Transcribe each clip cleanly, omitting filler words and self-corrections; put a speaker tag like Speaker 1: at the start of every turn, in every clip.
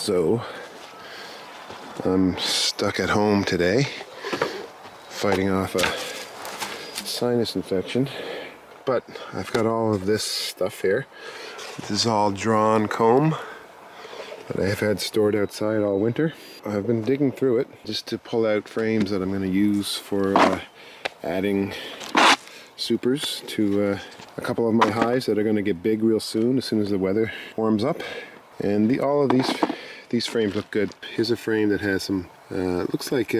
Speaker 1: So I'm stuck at home today fighting off a sinus infection, but I've got all of this stuff here. This is all drawn comb that I have had stored outside all winter. I've been digging through it just to pull out frames that I'm going to use for adding supers to a couple of my hives that are going to get big real soon as the weather warms up. And all of these frames look good. Here's a frame that has some looks like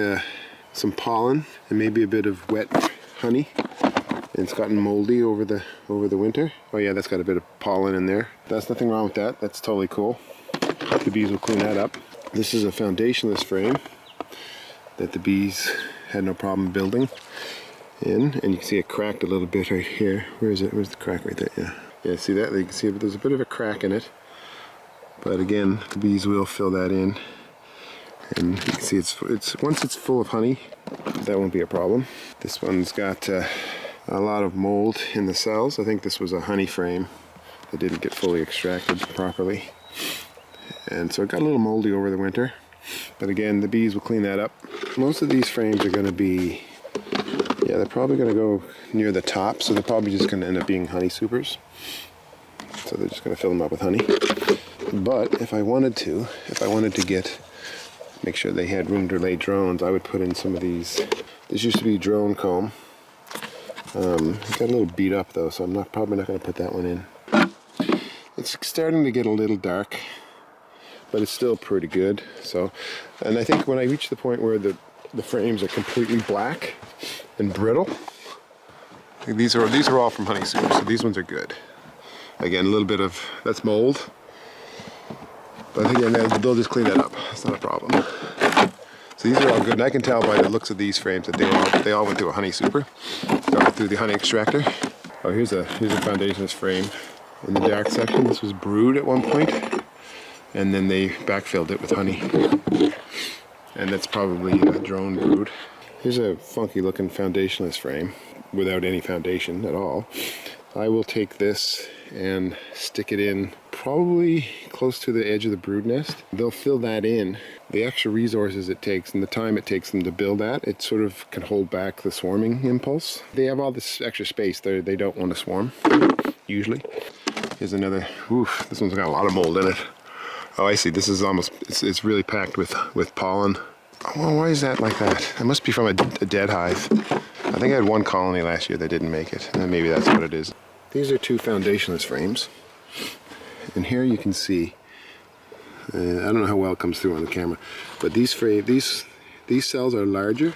Speaker 1: some pollen and maybe a bit of wet honey, and it's gotten moldy over the winter. Oh yeah, that's got a bit of pollen in there. That's nothing wrong with that. That's totally cool. The bees will clean that up. This is a foundationless frame that the bees had no problem building in, and you can see it cracked a little bit right here. Where is it? Where's the crack right there? Yeah, see that? You can see there's a bit of a crack in it, but again, the bees will fill that in, and you can see it's once it's full of honey, that won't be a problem. This one's got a lot of mold in the cells. I think this was a honey frame that didn't get fully extracted properly, and so it got a little moldy over the winter. But again, the bees will clean that up. Most of these frames are going to be, yeah, they're probably going to go near the top, so they're probably just going to end up being honey supers. So they're just going to fill them up with honey. But if I wanted to make sure they had room to lay drones, I would put in some of these. This used to be drone comb. It got a little beat up though, so I'm probably not going to put that one in. It's starting to get a little dark, but it's still pretty good. So, and I think when I reach the point where the frames are completely black and brittle, these are all from honey supers, so these ones are good. Again, a little bit of that's mold, but again, they'll just clean that up. It's not a problem. So these are all good, and I can tell by the looks of these frames that they all went through a honey super, got through the honey extractor. Oh, here's a foundationless frame in the dark section. This was brewed at one point, and then they backfilled it with honey, and that's probably drone brewed. Here's a funky looking foundationless frame without any foundation at all. I will take this and stick it in probably close to the edge of the brood nest. They'll fill that in. The extra resources it takes and the time it takes them to build that, it sort of can hold back the swarming impulse. They have all this extra space there. They don't want to swarm, usually. Here's another, oof, this one's got a lot of mold in it. Oh, I see, this is almost, it's really packed with pollen. Oh, why is that like that? It must be from a dead hive. I think I had one colony last year that didn't make it, and maybe that's what it is. These are two foundationless frames, and here you can see, I don't know how well it comes through on the camera, but these cells are larger,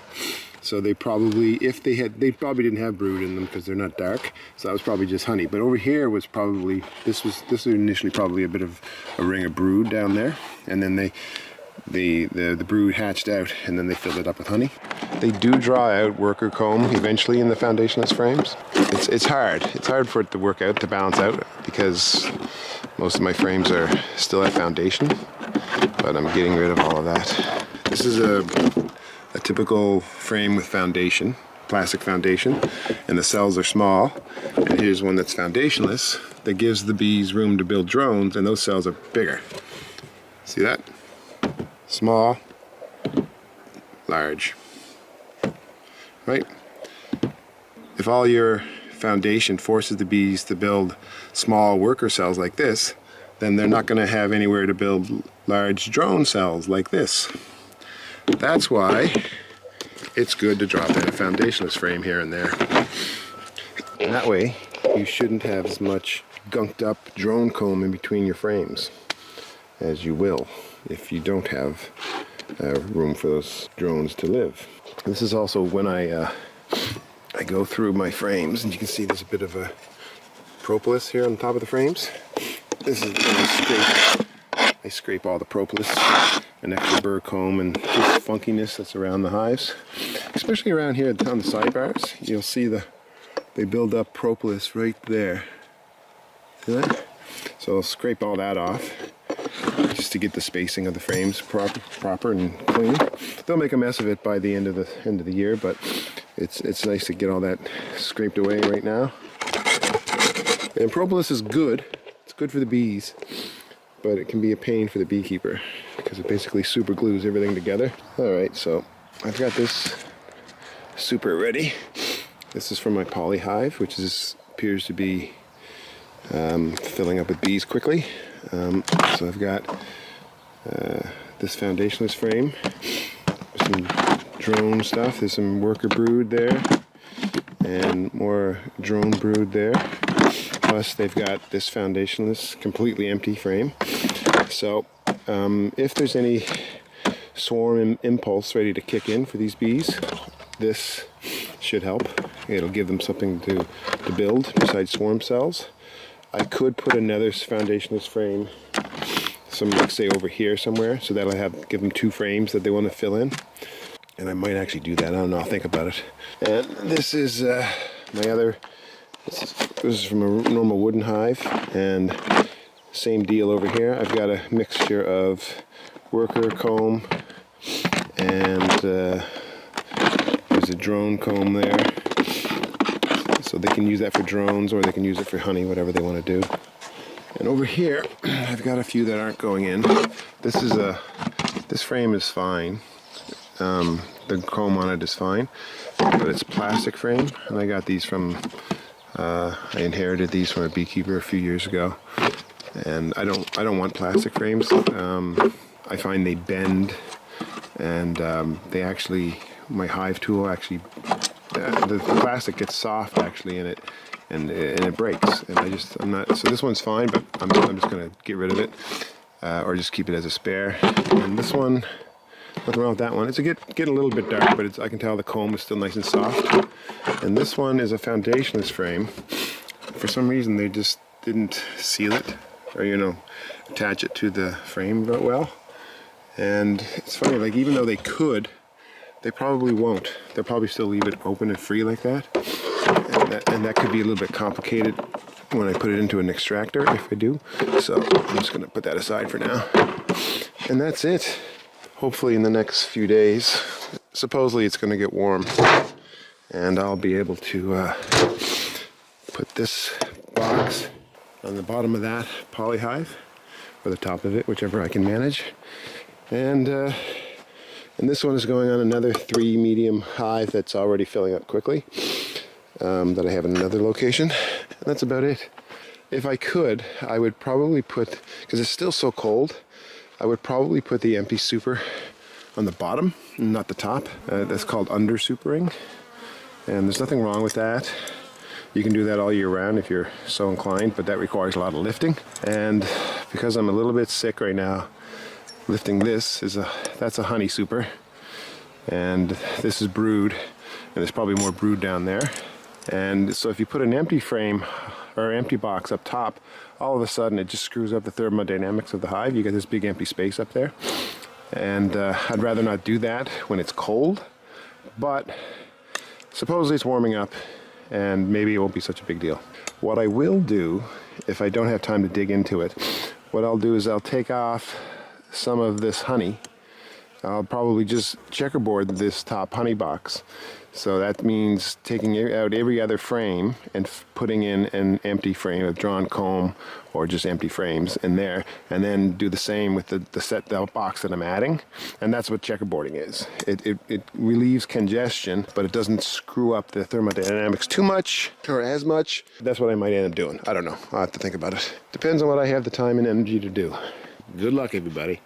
Speaker 1: so they probably, they probably didn't have brood in them because they're not dark, so that was probably just honey. But over here was probably, this was initially probably a bit of a ring of brood down there, and then the brood hatched out, and then they filled it up with honey. They do draw out worker comb eventually in the foundationless frames. It's hard. It's hard for it to work out, to balance out, because most of my frames are still at foundation, but I'm getting rid of all of that. This is a typical frame with foundation, plastic foundation, and the cells are small. And here's one that's foundationless that gives the bees room to build drones, and those cells are bigger. See that? Small, large, right? If all your foundation forces the bees to build small worker cells like this, then they're not going to have anywhere to build large drone cells like this. That's why it's good to drop in a foundationless frame here and there. And that way, you shouldn't have as much gunked up drone comb in between your frames as you will if you don't have room for those drones to live. This is also when I go through my frames, and you can see there's a bit of a propolis here on top of the frames. This is when I scrape all the propolis and extra burr comb and just funkiness that's around the hives. Especially around here on the sidebars, you'll see they build up propolis right there. See that? So I'll scrape all that off, just to get the spacing of the frames proper and clean. They'll make a mess of it by the end of the year, but it's nice to get all that scraped away right now. And propolis is good. It's good for the bees, but it can be a pain for the beekeeper because it basically super glues everything together. Alright, so I've got this super ready. This is from my poly hive, which appears to be filling up with bees quickly. So I've got this foundationless frame, some drone stuff. There's some worker brood there, and more drone brood there. Plus they've got this foundationless, completely empty frame. So if there's any swarm impulse ready to kick in for these bees, this should help. It'll give them something to build besides swarm cells. I could put another foundationless frame, like say over here somewhere, so that'll give them 2 frames that they want to fill in. And I might actually do that. I don't know. I'll think about it. And this is my other. This is from a normal wooden hive, and same deal over here. I've got a mixture of worker comb and there's a drone comb there. So they can use that for drones, or they can use it for honey, whatever they want to do. And over here, I've got a few that aren't going in. This frame is fine. The comb on it is fine, but it's a plastic frame, and I got these from. I inherited these from a beekeeper a few years ago, and I don't want plastic frames. I find they bend, and my hive tool actually. The plastic gets soft actually in it, and it breaks. And I'm not. So this one's fine, but I'm just gonna get rid of it, or just keep it as a spare. And this one, nothing wrong with that one. It's get a little bit dark, but I can tell the comb is still nice and soft. And this one is a foundationless frame. For some reason, they just didn't seal it, or attach it to the frame well. And it's funny, like even though they could. They probably won't. They'll probably still leave it open and free like that. And that could be a little bit complicated when I put it into an extractor, if I do. So I'm just going to put that aside for now. And that's it. Hopefully in the next few days, supposedly it's going to get warm. And I'll be able to put this box on the bottom of that poly hive, or the top of it, whichever I can manage. And this one is going on another 3 medium hive that's already filling up quickly, that I have in another location. And that's about it. If I could, I would probably put, because it's still so cold, I would probably put the empty super on the bottom, not the top. That's called under supering. And there's nothing wrong with that. You can do that all year round if you're so inclined, but that requires a lot of lifting. And because I'm a little bit sick right now, lifting that's a honey super, and this is brood, and there's probably more brood down there. And so if you put an empty frame or empty box up top, all of a sudden it just screws up the thermodynamics of the hive. You get this big empty space up there, and I'd rather not do that when it's cold, but supposedly it's warming up and maybe it won't be such a big deal. What I will do, if I don't have time to dig into it, what I'll do is I'll take off some of this honey. I'll probably just checkerboard this top honey box. So that means taking out every other frame and putting in an empty frame of drawn comb, or just empty frames in there, and then do the same with the box that I'm adding. And that's what checkerboarding is. It relieves congestion, but it doesn't screw up the thermodynamics too much or as much. That's what I might end up doing. I don't know. I'll have to think about it. Depends on what I have the time and energy to do. Good luck, everybody.